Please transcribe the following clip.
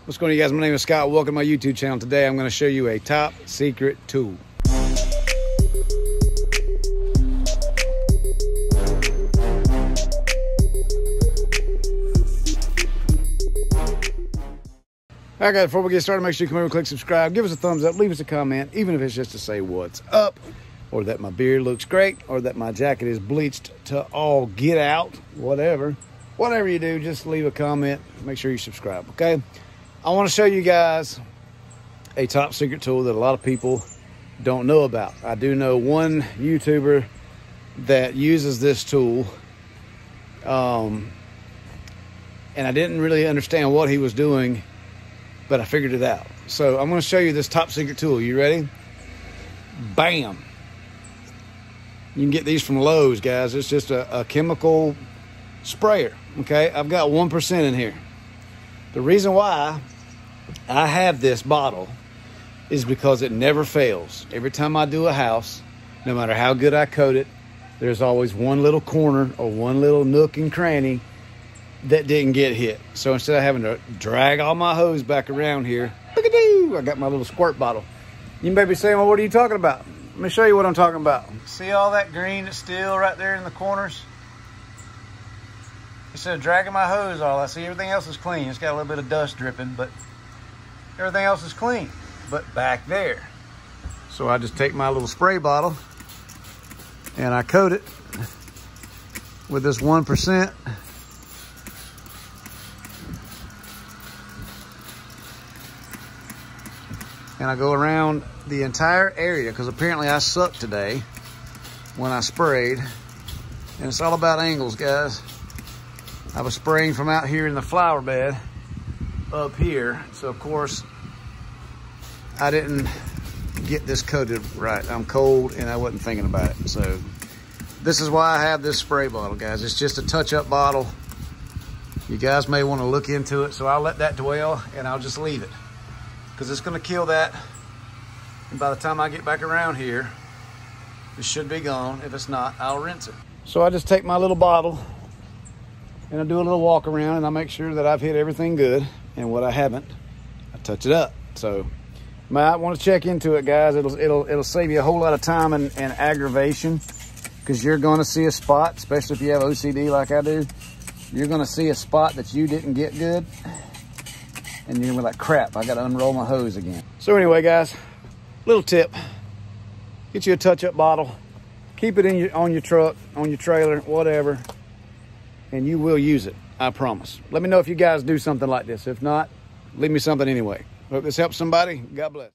What's going on, you guys? My name is Scott. Welcome to my YouTube channel. Today I'm going to show you a top secret tool. Alright guys, before we get started, make sure you come over and click subscribe. Give us a thumbs up, leave us a comment, even if it's just to say what's up, or that my beard looks great, or that my jacket is bleached to all get out, whatever. Whatever you do, just leave a comment. Make sure you subscribe, okay? I want to show you guys a top secret tool that a lot of people don't know about. I do know one YouTuber that uses this tool, and I didn't really understand what he was doing, but I figured it out. So I'm going to show you this top secret tool. You ready? Bam! You can get these from Lowe's, guys. It's just a chemical sprayer, okay? I've got 1% in here. The reason why I have this bottle is because it never fails. Every time I do a house, no matter how good I coat it, there's always one little corner or one little nook and cranny that didn't get hit. So instead of having to drag all my hose back around here, look-a-doo, I got my little squirt bottle. You may be saying, well, what are you talking about? Let me show you what I'm talking about. See all that green that's still right there in the corners? Instead of dragging my hose all, I see everything else is clean. It's got a little bit of dust dripping, but everything else is clean, but back there. So I just take my little spray bottle and I coat it with this 1%. And I go around the entire area because apparently I sucked today when I sprayed. And it's all about angles, guys. I was spraying from out here in the flower bed up here. So of course, I didn't get this coated right. I'm cold and I wasn't thinking about it. So this is why I have this spray bottle, guys. It's just a touch-up bottle. You guys may want to look into it. So I'll let that dwell and I'll just leave it, because it's going to kill that. And by the time I get back around here, it should be gone. If it's not, I'll rinse it. So I just take my little bottle and I do a little walk around and I make sure that I've hit everything good. And what I haven't, I touch it up. So you might want to check into it, guys. It'll save you a whole lot of time and aggravation, because you're going to see a spot, especially if you have OCD like I do. You're going to see a spot that you didn't get good. And you're gonna be like, crap, I gotta unroll my hose again. So anyway, guys, little tip. Get you a touch-up bottle. Keep it on your truck, on your trailer, whatever. And you will use it, I promise. Let me know if you guys do something like this. If not, leave me something anyway. Hope this helps somebody. God bless.